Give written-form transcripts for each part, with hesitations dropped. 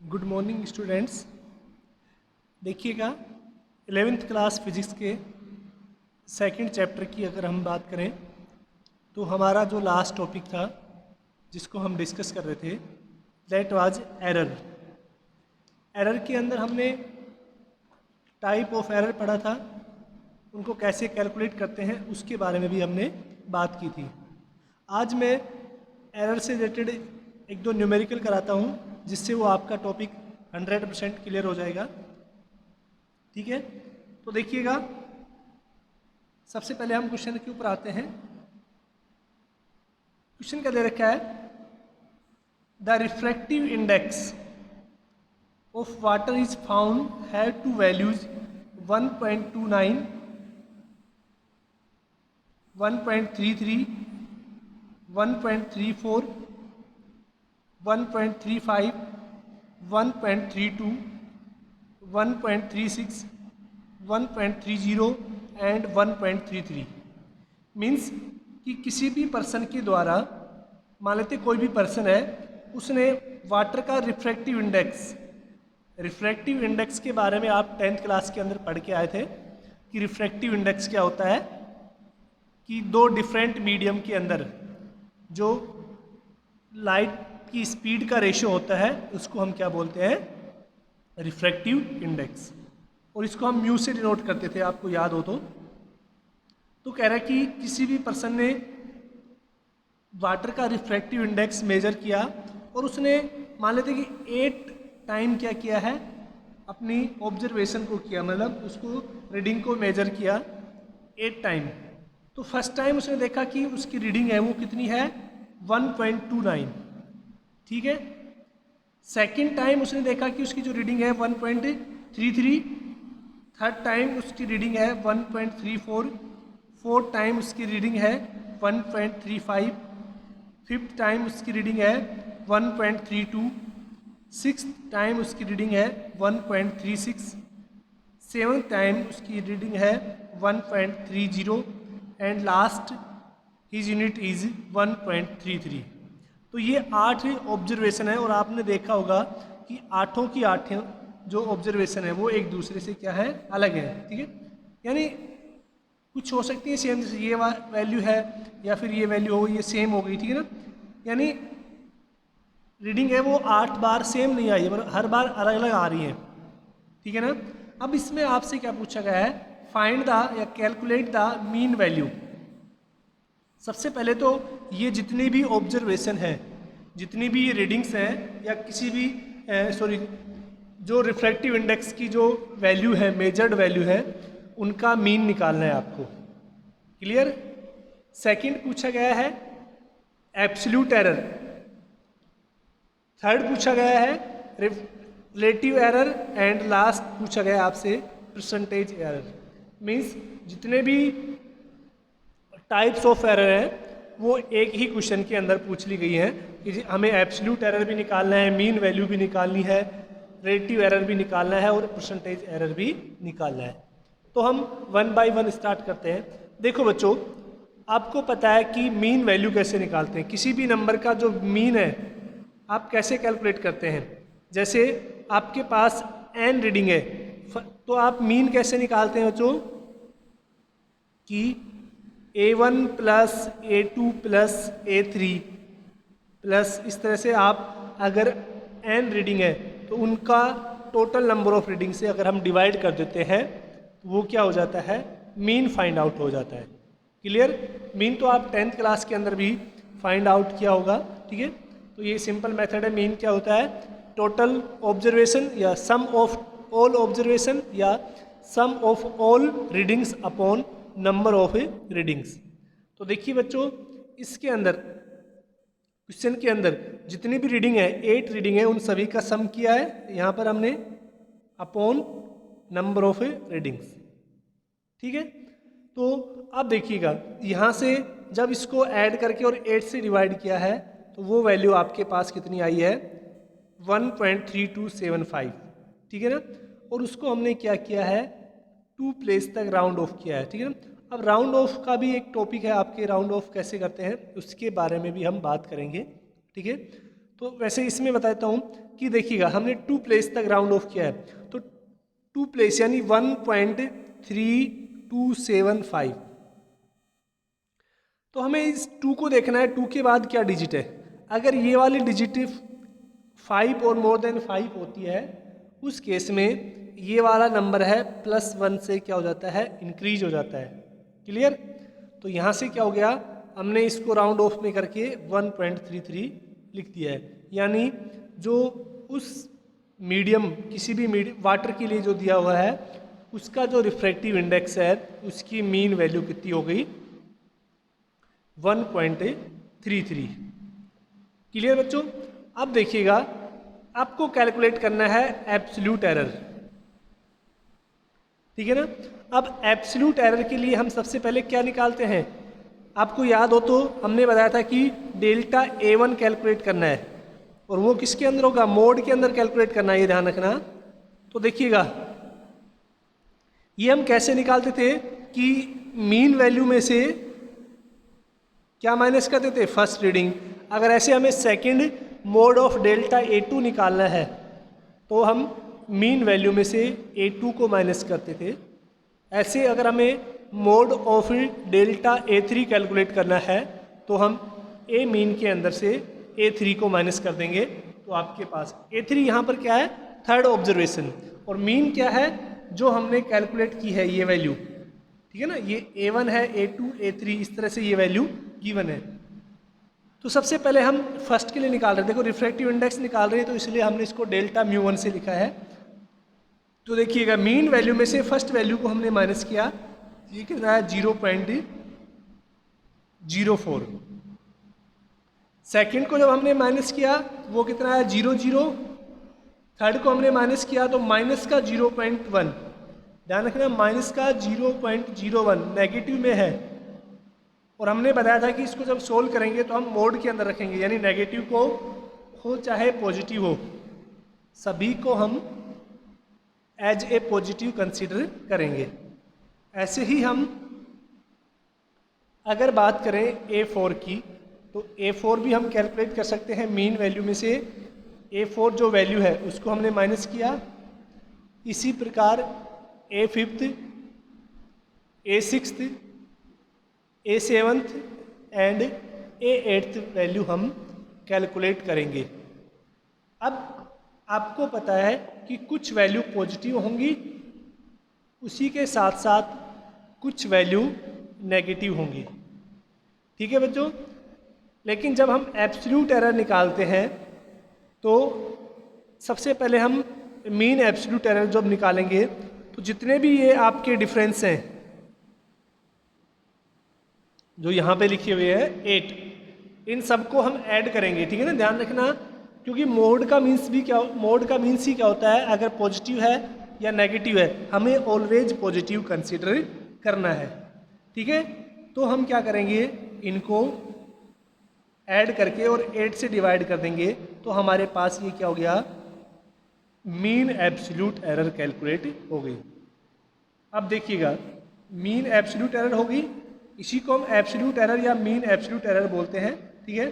Good morning students. देखिएगा 11th class physics के second chapter की अगर हम बात करें तो हमारा जो लास्ट टॉपिक था जिसको हम डिस्कस कर रहे थे दैट वाज एरर। एरर के अंदर हमने टाइप ऑफ एरर पढ़ा था, उनको कैसे कैलकुलेट करते हैं उसके बारे में भी हमने बात की थी। आज मैं एरर से रिलेटेड एक दो न्यूमेरिकल कराता हूँ जिससे वो आपका टॉपिक 100% क्लियर हो जाएगा। ठीक है, तो देखिएगा सबसे पहले हम क्वेश्चन के ऊपर आते हैं। क्वेश्चन क्या दे रखा है, the refractive index of water is found have to values 1.29, 1.33, 1.34, 1.35, 1.32, 1.36, 1.30 and 1.33। Means कि किसी भी पर्सन के द्वारा, मान लेते कोई भी पर्सन है, उसने वाटर का रिफ्रैक्टिव इंडेक्स के बारे में आप 10th क्लास के अंदर पढ़ के आए थे कि रिफ्रैक्टिव इंडेक्स क्या होता है, कि दो डिफरेंट मीडियम के अंदर जो लाइट की स्पीड का रेशियो होता है उसको हम क्या बोलते हैं, रिफ्रैक्टिव इंडेक्स। और इसको हम म्यू से डिनोट करते थे, आपको याद हो तो कह रहा है कि किसी भी पर्सन ने वाटर का रिफ्रैक्टिव इंडेक्स मेजर किया और उसने मान लेते कि 8 टाइम क्या किया है, अपनी ऑब्जर्वेशन को किया, मतलब उसको रीडिंग को मेजर किया 8 टाइम। तो फर्स्ट टाइम उसने देखा कि उसकी रीडिंग है वो कितनी है, 1.29। ठीक है, सेकेंड टाइम उसने देखा कि उसकी जो रीडिंग है 1.33, थर्ड टाइम उसकी रीडिंग है 1.34, फोर्थ टाइम उसकी रीडिंग है 1.35, फिफ्थ टाइम उसकी रीडिंग है 1.32, सिक्स्थ टाइम उसकी रीडिंग है 1.36, सेवन्थ टाइम उसकी रीडिंग है 1.30 and last his unit is 1.33। तो ये 8 ऑब्जर्वेशन है और आपने देखा होगा कि आठों की आठों जो ऑब्जर्वेशन है वो एक दूसरे से क्या है, अलग है। ठीक है, यानी कुछ हो सकती है सेम, जैसे ये वैल्यू है या फिर ये वैल्यू हो, ये सेम हो गई। ठीक है ना, यानी रीडिंग है वो 8 बार सेम नहीं आई है, मतलब हर बार अलग अलग आ रही है। ठीक है ना, अब इसमें आपसे क्या पूछा गया है, फाइंड द या कैलकुलेट द मीन वैल्यू। सबसे पहले तो ये जितनी भी ऑब्जर्वेशन है, जितनी भी रीडिंग्स हैं या किसी भी जो रिफ्रैक्टिव इंडेक्स की जो वैल्यू है, मेजर्ड वैल्यू है, उनका मीन निकालना है आपको। क्लियर। सेकंड पूछा गया है एब्सोल्यूट एरर। थर्ड पूछा गया है रिलेटिव एरर एंड लास्ट पूछा गया आपसे परसेंटेज एरर। मीन्स जितने भी टाइप्स ऑफ एरर हैं वो एक ही क्वेश्चन के अंदर पूछ ली गई हैं कि हमें एब्सोल्यूट एरर भी निकालना है, मीन वैल्यू भी निकालनी है, रिलेटिव एरर भी निकालना है और परसेंटेज एरर भी निकालना है। तो हम 1 बाय 1 स्टार्ट करते हैं। देखो बच्चों, आपको पता है कि मीन वैल्यू कैसे निकालते हैं। किसी भी नंबर का जो मीन है आप कैसे कैलकुलेट करते हैं। जैसे आपके पास n रीडिंग है तो आप मीन कैसे निकालते हैं बच्चों, कि A1 plus A2 plus A3 plus इस तरह से आप अगर n रीडिंग है तो उनका टोटल नंबर ऑफ रीडिंग से अगर हम डिवाइड कर देते हैं तो वो क्या हो जाता है, मीन फाइंड आउट हो जाता है। क्लियर। मीन तो आप 10th क्लास के अंदर भी फाइंड आउट किया होगा। ठीक है, तो ये सिंपल मेथड है। मीन क्या होता है, टोटल ऑब्जर्वेशन या सम ऑफ ऑल ऑब्जर्वेशन या sum of all readings upon number of readings. तो देखिए बच्चों, इसके अंदर क्वेश्चन के अंदर जितनी भी रीडिंग है, 8 रीडिंग है, उन सभी का सम किया है यहाँ पर हमने अपॉन नंबर ऑफ रीडिंग्स। ठीक है, तो अब देखिएगा यहाँ से जब इसको ऐड करके और 8 से डिवाइड किया है तो वो वैल्यू आपके पास कितनी आई है, 1.3275। ठीक है ना, और उसको हमने क्या किया है, 2 प्लेस तक राउंड ऑफ किया है। ठीक है ना, अब राउंड ऑफ का भी एक टॉपिक है आपके, राउंड ऑफ कैसे करते हैं उसके बारे में भी हम बात करेंगे। ठीक है, तो वैसे इसमें बताता हूँ कि देखिएगा हमने 2 प्लेस तक राउंड ऑफ किया है, तो 2 प्लेस यानी 1.3275। तो हमें इस 2 को देखना है 2 के बाद क्या डिजिट है। अगर ये वाली डिजिट 5 और मोर देन 5 होती है उस केस में ये वाला नंबर है +1 से क्या हो जाता है, इंक्रीज हो जाता है। क्लियर। तो यहाँ से क्या हो गया, हमने इसको राउंड ऑफ में करके 1.33 लिख दिया है। यानी जो उस मीडियम किसी भी मीडियम वाटर के लिए जो दिया हुआ है उसका जो रिफ्रैक्टिव इंडेक्स है उसकी मीन वैल्यू कितनी हो गई, 1.33। क्लियर बच्चों। अब देखिएगा आपको कैलकुलेट करना है एब्सोल्यूट एरर, ठीक है ना। अब एब्सोल्यूट एरर के लिए हम सबसे पहले क्या निकालते हैं, आपको याद हो तो हमने बताया था कि डेल्टा A1 कैलकुलेट करना है और वो किसके अंदर होगा, मोड के अंदर कैलकुलेट करना है, ये ध्यान रखना। तो देखिएगा ये हम कैसे निकालते थे कि मीन वैल्यू में से क्या माइनस करते थे, फर्स्ट रीडिंग। अगर ऐसे हमें second mode of delta A2 निकालना है तो हम मीन वैल्यू में से A2 को माइनस करते थे। ऐसे अगर हमें mode of delta A3 calculate करना है तो हम ए मीन के अंदर से A3 को माइनस कर देंगे। तो आपके पास A3 यहाँ पर क्या है, थर्ड ऑब्जर्वेशन, और मीन क्या है जो हमने कैलकुलेट की है ये वैल्यू, ठीक है ना। ये A1 है, A2, A3, इस तरह से ये वैल्यू गिवन है। तो सबसे पहले हम फर्स्ट के लिए निकाल रहे हैं, देखो रिफ्रैक्टिव इंडेक्स निकाल रहे हैं तो इसलिए हमने इसको डेल्टा μ1 से लिखा है। तो देखिएगा मीन वैल्यू में से फर्स्ट वैल्यू को हमने माइनस किया, ये कितना है 0.04। सेकंड को जब हमने माइनस किया वो कितना है 0.0। थर्ड को हमने माइनस किया तो माइनस का 0.1, ध्यान रखना माइनस का 0.01 नेगेटिव में है। और हमने बताया था कि इसको जब सोल्व करेंगे तो हम मोड के अंदर रखेंगे, यानी नेगेटिव को हो चाहे पॉजिटिव हो सभी को हम एज ए पॉजिटिव कंसीडर करेंगे। ऐसे ही हम अगर बात करें A4 की तो A4 भी हम कैलकुलेट कर सकते हैं। मीन वैल्यू में से A4 जो वैल्यू है उसको हमने माइनस किया। इसी प्रकार A5th, A6th, A7th and A8th value हम कैलकुलेट करेंगे। अब आपको पता है कि कुछ वैल्यू पॉजिटिव होंगी, उसी के साथ साथ कुछ वैल्यू नेगेटिव होंगी, ठीक है बच्चों। लेकिन जब हम एब्सोल्यूट एरर निकालते हैं तो सबसे पहले हम मीन एब्सोल्यूट एरर जब निकालेंगे तो जितने भी ये आपके डिफरेंस हैं जो यहाँ पे लिखे हुए हैं 8, इन सबको हम ऐड करेंगे, ठीक है ना। ध्यान रखना क्योंकि मोड का मीन्स भी क्या, मोड का मीन्स ही क्या होता है, अगर पॉजिटिव है या नेगेटिव है हमें ऑलवेज पॉजिटिव कंसीडर करना है, ठीक है। तो हम क्या करेंगे, इनको ऐड करके और 8 से डिवाइड कर देंगे तो हमारे पास ये क्या हो गया, मीन एब्सोल्यूट एरर कैलकुलेट हो गई। अब देखिएगा मीन एब्सोल्यूट एरर होगी, इसी को हम एब्सोल्यूट एरर या मीन एब्सोल्यूट एरर बोलते हैं, ठीक है।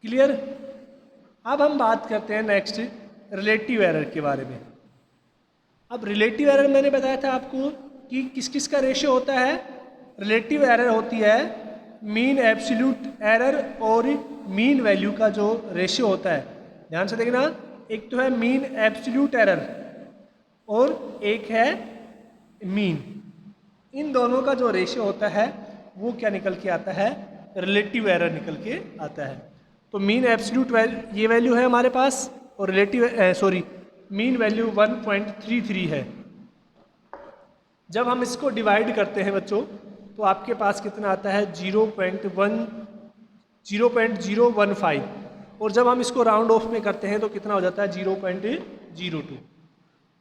क्लियर। अब हम बात करते हैं नेक्स्ट रिलेटिव एरर के बारे में। अब रिलेटिव एरर मैंने बताया था आपको कि किस किस का रेशियो होता है। रिलेटिव एरर होती है मीन एब्सोल्यूट एरर और मीन वैल्यू का जो रेशियो होता है, ध्यान से देखना, एक तो है मीन एब्सोल्यूट एरर और एक है मीन। इन दोनों का जो रेशियो होता है वो क्या निकल के आता है, रिलेटिव एरर निकल के आता है। तो मीन एब्सोल्यूट ये वैल्यू है हमारे पास और रिलेटिव मीन वैल्यू 1.33 है। जब हम इसको डिवाइड करते हैं बच्चों तो आपके पास कितना आता है 0.015, और जब हम इसको राउंड ऑफ में करते हैं तो कितना हो जाता है 0.02।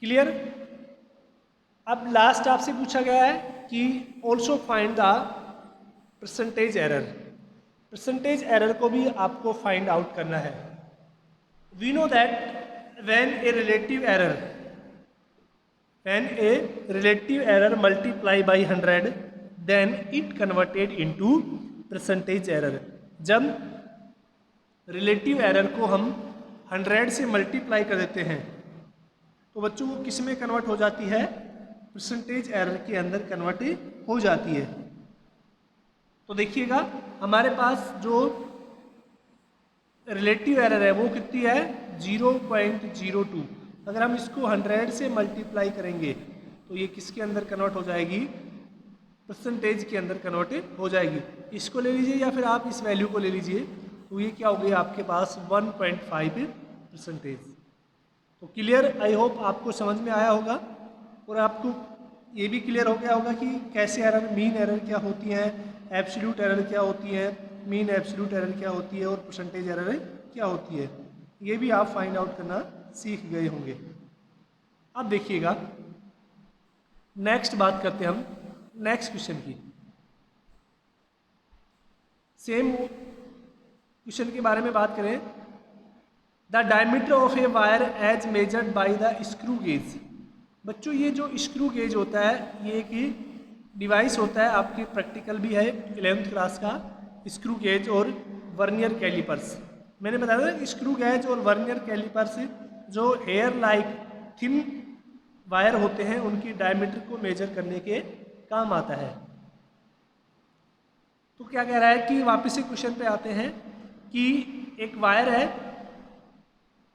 क्लियर। अब लास्ट आपसे पूछा गया है कि also find the percentage error. Percentage error को भी आपको फाइंड आउट करना है। We know that when a relative error multiply by 100 then it converted into percentage error. जब रिलेटिव एरर को हम 100 से मल्टीप्लाई कर देते हैं तो बच्चों वो किस में कन्वर्ट हो जाती है, परसेंटेज एरर के अंदर कन्वर्ट हो जाती है। तो देखिएगा हमारे पास जो रिलेटिव एरर है वो कितनी है 0.02। अगर हम इसको 100 से मल्टीप्लाई करेंगे तो ये किसके अंदर कन्वर्ट हो जाएगी, परसेंटेज के अंदर कन्वर्ट हो जाएगी। इसको ले लीजिए या फिर आप इस वैल्यू को ले लीजिए तो ये क्या हो गई आपके पास 1.5%। तो क्लियर, आई होप आपको समझ में आया होगा और आपको ये भी क्लियर हो गया होगा कि कैसे एरर, मीन एरर क्या होती है, एब्सोल्यूट एरर क्या होती है, मीन एब्सोल्यूट एरर क्या होती है और परसेंटेज एरर क्या होती है, ये भी आप फाइंड आउट करना सीख गए होंगे। अब देखिएगा नेक्स्ट बात करते हैं हम नेक्स्ट क्वेश्चन की। सेम क्वेश्चन के बारे में बात करें, the diameter of a wire as measured by the screw gauge. बच्चों ये जो स्क्रू गेज होता है ये एक डिवाइस होता है, आपके प्रैक्टिकल भी है 11th क्लास का, स्क्रू गेज और वर्नियर कैलिपर्स। मैंने बताया था स्क्रू गेज और वर्नियर कैलिपर्स जो हेयर लाइक थिन वायर होते हैं उनकी डायमीटर को मेजर करने के काम आता है। तो क्या कह रहा है कि वापस से क्वेश्चन पे आते हैं कि एक वायर है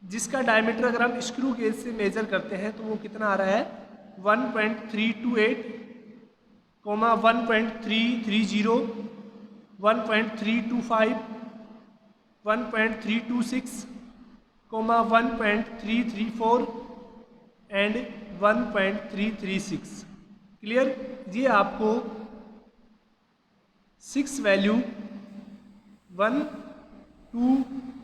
जिसका डायमीटर अगर हम स्क्रू गेज से मेजर करते हैं तो वो कितना आ रहा है 1.328, 1.330, 1.325, 1.326, 1.334 एंड 1.336। क्लियर, ये आपको 6 वैल्यू 1, 2,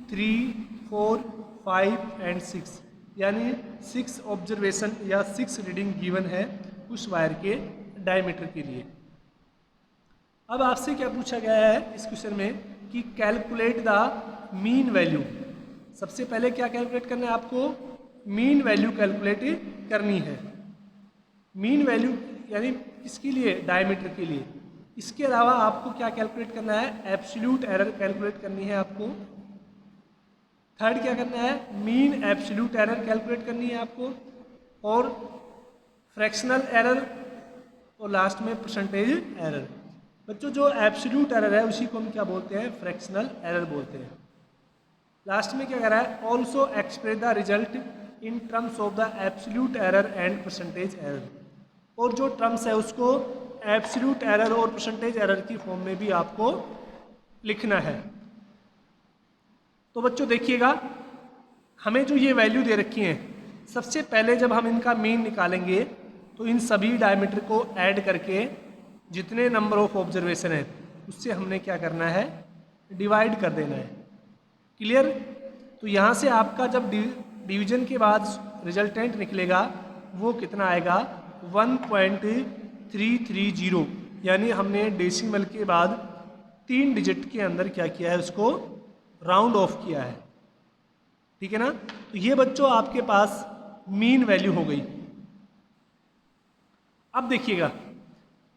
3, 4, 5 एंड 6 यानी 6 ऑब्जर्वेशन या 6 रीडिंग गिवन है उस वायर के डायमीटर के लिए। अब आपसे क्या पूछा गया है इस क्वेश्चन में कि कैलकुलेट द मीन वैल्यू। सबसे पहले क्या कैलकुलेट करना है आपको, मीन वैल्यू कैलकुलेट करनी है। मीन वैल्यू यानी किसके लिए, डायमीटर के लिए। इसके अलावा आपको क्या कैलकुलेट करना है, एब्सोल्यूट एरर कैलकुलेट करनी है आपको। थर्ड क्या करना है, मीन एब्सोल्यूट एरर कैलकुलेट करनी है आपको, और फ्रैक्शनल एरर, और लास्ट में परसेंटेज एरर। बच्चों जो एब्सोल्यूट एरर है उसी को हम क्या बोलते हैं, फ्रैक्शनल एरर बोलते हैं। लास्ट में क्या कह रहा है, also express the result in terms of the absolute error and percentage error. और जो टर्म्स है उसको एब्सोल्यूट एरर और परसेंटेज एरर की फॉर्म में भी आपको लिखना है। तो बच्चों देखिएगा हमें जो ये वैल्यू दे रखी हैं, सबसे पहले जब हम इनका मीन निकालेंगे तो इन सभी डायमीटर को ऐड करके जितने नंबर ऑफ ऑब्जर्वेशन है उससे हमने क्या करना है, डिवाइड कर देना है। क्लियर, तो यहाँ से आपका जब डिवीजन के बाद रिजल्टेंट निकलेगा वो कितना आएगा 1.330, यानी हमने डेसिमल के बाद 3 डिजिट के अंदर क्या किया है, उसको राउंड ऑफ किया है। ठीक है ना, तो ये बच्चों आपके पास मीन वैल्यू हो गई। अब देखिएगा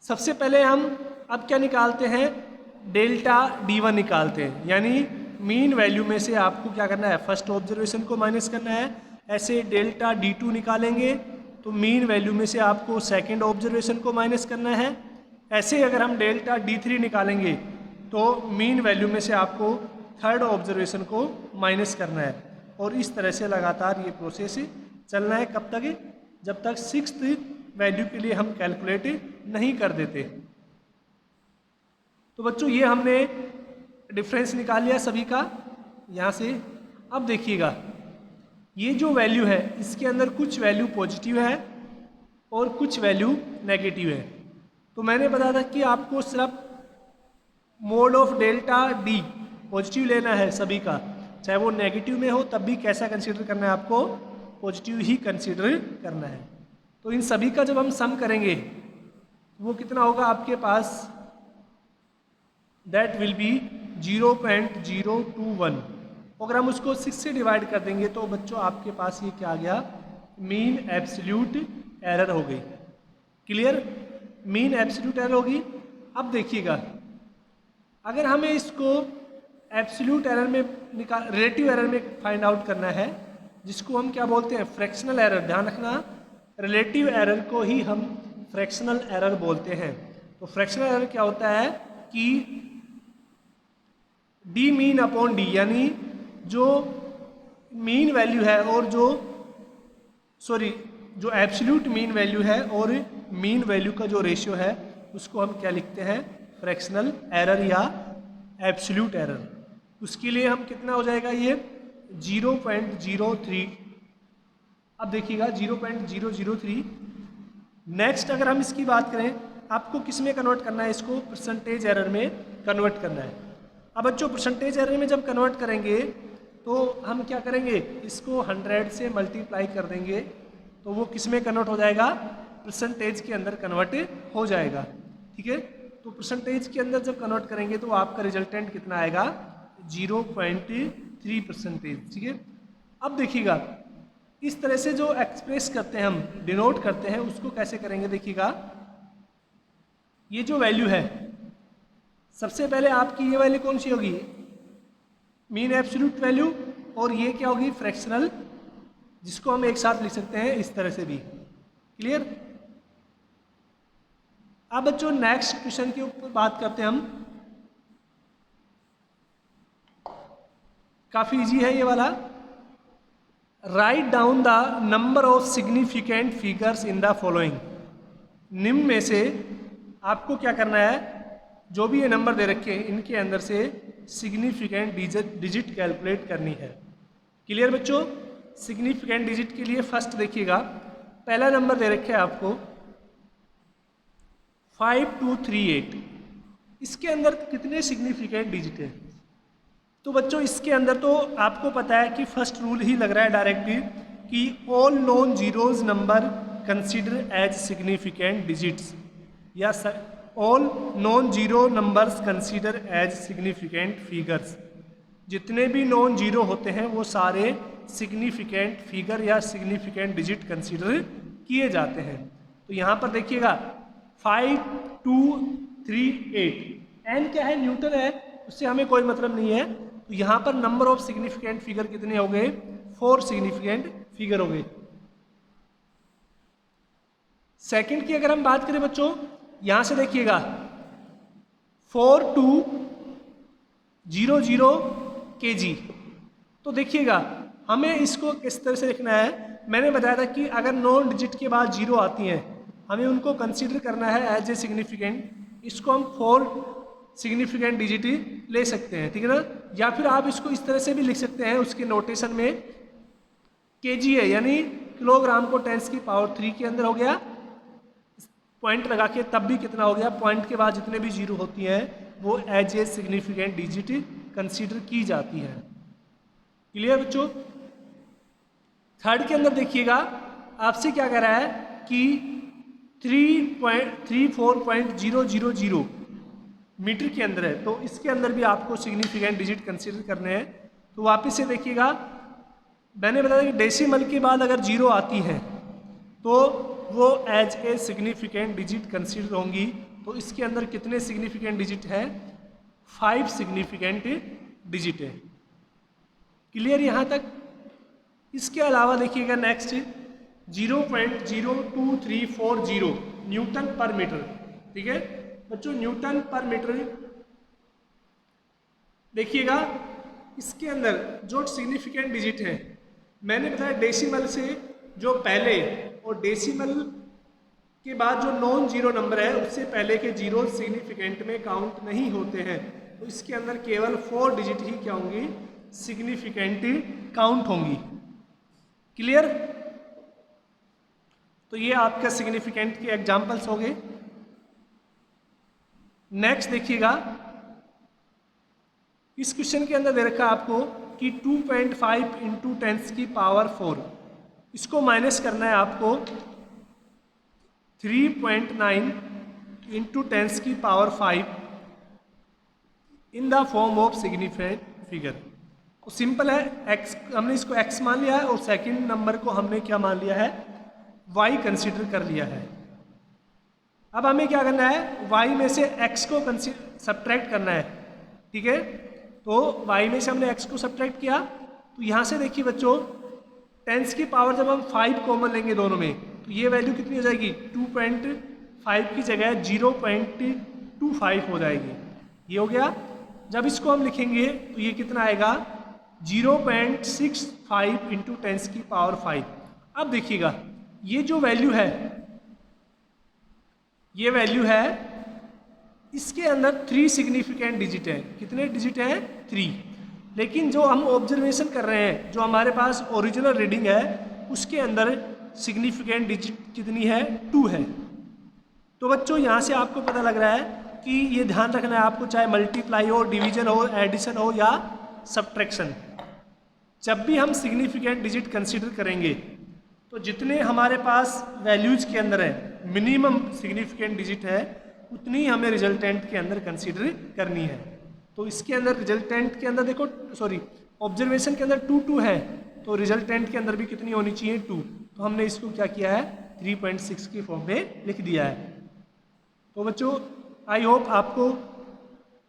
सबसे पहले हम अब क्या निकालते हैं, डेल्टा D1 निकालते हैं, यानी मीन वैल्यू में से आपको क्या करना है, फर्स्ट ऑब्जर्वेशन को माइनस करना है। ऐसे डेल्टा D2 निकालेंगे तो मीन वैल्यू में से आपको सेकंड ऑब्जर्वेशन को माइनस करना है। ऐसे अगर हम डेल्टा D3 निकालेंगे तो मीन वैल्यू में से आपको थर्ड ऑब्जर्वेशन को माइनस करना है। और इस तरह से लगातार ये प्रोसेस चलना है, कब तक, जब तक 6th वैल्यू के लिए हम कैलकुलेट नहीं कर देते। तो बच्चों ये हमने डिफरेंस निकाल लिया सभी का यहाँ से। अब देखिएगा ये जो वैल्यू है इसके अंदर कुछ वैल्यू पॉजिटिव है और कुछ वैल्यू नेगेटिव है। तो मैंने बताया था कि आपको सिर्फ mode of delta D positive लेना है सभी का, चाहे वो नेगेटिव में हो तब भी कैसा कंसीडर करना है, आपको पॉजिटिव ही कंसीडर करना है। तो इन सभी का जब हम सम करेंगे वो कितना होगा आपके पास, दैट विल बी 0.021। अगर हम उसको 6 से डिवाइड कर देंगे तो बच्चों आपके पास ये क्या आ गया, मीन एब्सोल्यूट एरर हो गई। क्लियर, मीन एब्सोल्यूट एरर होगी। अब देखिएगा अगर हमें इसको एब्सोल्यूट एरर में रिलेटिव एरर में फाइंड आउट करना है, जिसको हम क्या बोलते हैं, फ्रैक्शनल एरर। ध्यान रखना, रिलेटिव एरर को ही हम फ्रैक्शनल एरर बोलते हैं। तो फ्रैक्शनल एरर क्या होता है कि डी मीन अपॉन डी, यानी जो मीन वैल्यू है और जो एब्सोल्यूट मीन वैल्यू है और मीन वैल्यू का जो रेशियो है उसको हम क्या लिखते हैं, फ्रैक्शनल एरर या एब्सोल्यूट एरर। उसके लिए हम कितना हो जाएगा ये 0.03। अब देखिएगा 0.003। नेक्स्ट अगर हम इसकी बात करें, आपको किस में कन्वर्ट करना है, इसको परसेंटेज एरर में कन्वर्ट करना है। अब बच्चों परसेंटेज एरर में जब कन्वर्ट करेंगे तो हम क्या करेंगे, इसको 100 से मल्टीप्लाई कर देंगे तो वो किस में कन्वर्ट हो जाएगा, परसेंटेज के अंदर कन्वर्ट हो जाएगा। ठीक है, तो परसेंटेज के अंदर जब कन्वर्ट करेंगे तो आपका रिजल्टेंट कितना आएगा, 0.3%। ठीक है, अब देखिएगा इस तरह से जो एक्सप्रेस करते हैं हम, डिनोट करते हैं, उसको कैसे करेंगे। देखिएगा ये जो वैल्यू है, सबसे पहले आपकी ये वैल्यू कौन सी होगी, मीन एब्सोल्यूट वैल्यू, और ये क्या होगी, फ्रैक्शनल, जिसको हम एक साथ लिख सकते हैं इस तरह से भी। क्लियर। अब बच्चों नेक्स्ट क्वेश्चन के ऊपर बात करते हैं हम। काफी इजी है ये वाला। Write down the number of significant figures in the following. निम्न में से आपको क्या करना है, जो भी ये नंबर दे रखे हैं इनके अंदर से सिग्निफिकेंट डिजिट कैलकुलेट करनी है। क्लियर बच्चों। सिग्निफिकेंट डिजिट के लिए फर्स्ट देखिएगा, पहला नंबर दे रखे है आपको 5238। इसके अंदर कितने सिग्निफिकेंट डिजिट है, तो बच्चों इसके अंदर तो आपको पता है कि फर्स्ट रूल ही लग रहा है डायरेक्टली कि all non zeros number consider as significant digits, या all non zero numbers consider as significant figures. जितने भी नॉन जीरो होते हैं वो सारे सिग्निफिकेंट फिगर या सिग्निफिकेंट डिजिट कंसीडर किए जाते हैं। तो यहाँ पर देखिएगा 5238, एन क्या है, न्यूटन है, उससे हमें कोई मतलब नहीं है। तो यहाँ पर नंबर ऑफ सिग्निफिकेंट फिगर कितने हो गए, 4 सिग्निफिकेंट फिगर हो गए। सेकंड की अगर हम बात करें बच्चों, यहां से देखिएगा 4200 kg। तो देखिएगा हमें इसको किस तरह से लिखना है, मैंने बताया था कि अगर नॉन डिजिट के बाद जीरो आती हैं हमें उनको कंसीडर करना है एज ए सिग्निफिकेंट। इसको हम 4 सिग्निफिकेंट डिजिट ले सकते हैं, ठीक है ना। या फिर आप इसको इस तरह से भी लिख सकते हैं, उसके नोटेशन में केजी है यानी किलोग्राम को 10⁻³ के अंदर हो गया, पॉइंट लगा के तब भी कितना हो गया, पॉइंट के बाद जितने भी जीरो होती हैं वो as a significant digit consider की जाती है। क्लियर बच्चों। थर्ड के अंदर देखिएगा आपसे क्या कह रहा है कि 3.34.000 मीटर के अंदर है, तो इसके अंदर भी आपको सिग्निफिकेंट डिजिट कंसीडर करने हैं। तो वापस से देखिएगा, मैंने बताया कि डेसिमल के बाद अगर जीरो आती है तो वो as a significant digit consider होंगी। तो इसके अंदर कितने सिग्निफिकेंट डिजिट हैं, 5 सिग्निफिकेंट डिजिट है। क्लियर यहाँ तक। इसके अलावा देखिएगा नेक्स्ट 0.02340 न्यूटन पर मीटर। ठीक है बच्चों, न्यूटन पर मीटर देखिएगा, इसके अंदर जो सिग्निफिकेंट डिजिट है, मैंने बताया डेसिमल से जो पहले और डेसिमल के बाद जो नॉन जीरो नंबर है उससे पहले के जीरो सिग्निफिकेंट में काउंट नहीं होते हैं। तो इसके अंदर केवल 4 डिजिट ही क्या होंगी, सिग्निफिकेंट काउंट होंगी। क्लियर। तो ये आपका सिग्निफिकेंट के एग्जांपल्स हो गए। नेक्स्ट देखिएगा, इस क्वेश्चन के अंदर दे रखा है आपको कि 2.5 × 10⁻⁴, इसको माइनस करना है आपको 3.9 × 10⁵ in the form of significant figure. तो सिंपल है, x हमने इसको x मान लिया है और सेकंड नंबर को हमने क्या मान लिया है, y कंसीडर कर लिया है। अब हमें क्या करना है, y में से x को सब्ट्रैक्ट करना है। ठीक है, तो तो y में से हमने x को सब्ट्रैक्ट किया, तो यहाँ से देखिए बच्चों टेंस की पावर जब हम 5 कॉमन लेंगे दोनों में, तो ये वैल्यू कितनी हो जाएगी, 2.5 की जगह 0.25 हो जाएगी। ये हो गया। जब इसको हम लिखेंगे तो ये कितना आएगा, 0.65 इंटू टेंस की पावर 5। अब देखिएगा ये जो वैल्यू है, ये वैल्यू है, इसके अंदर 3 सिग्निफिकेंट डिजिट है। कितने डिजिट हैं, 3। लेकिन जो हम ऑब्जर्वेशन कर रहे हैं, जो हमारे पास ओरिजिनल रीडिंग है, उसके अंदर सिग्निफिकेंट डिजिट कितनी है, 2 है। तो बच्चों यहाँ से आपको पता लग रहा है कि ये ध्यान रखना है आपको, चाहे मल्टीप्लाई हो, डिवीजन हो, एडिशन हो या सब्ट्रैक्शन, जब भी हम सिग्निफिकेंट डिजिट कंसीडर करेंगे तो जितने हमारे पास वैल्यूज के अंदर है मिनिमम सिग्निफिकेंट डिजिट है, उतनी हमें रिजल्टेंट के अंदर कंसीडर करनी है। तो इसके अंदर रिजल्टेंट के अंदर देखो, सॉरी ऑब्जर्वेशन के अंदर 2 है, तो रिजल्टेंट के अंदर भी कितनी होनी चाहिए, 2। तो हमने इसको क्या किया है, 3.6 की फॉर्म में लिख दिया है। तो बच्चों आई होप आपको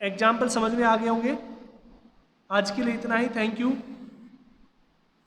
एग्जाम्पल समझ में आ गए होंगे। आज के लिए इतना ही, थैंक यू।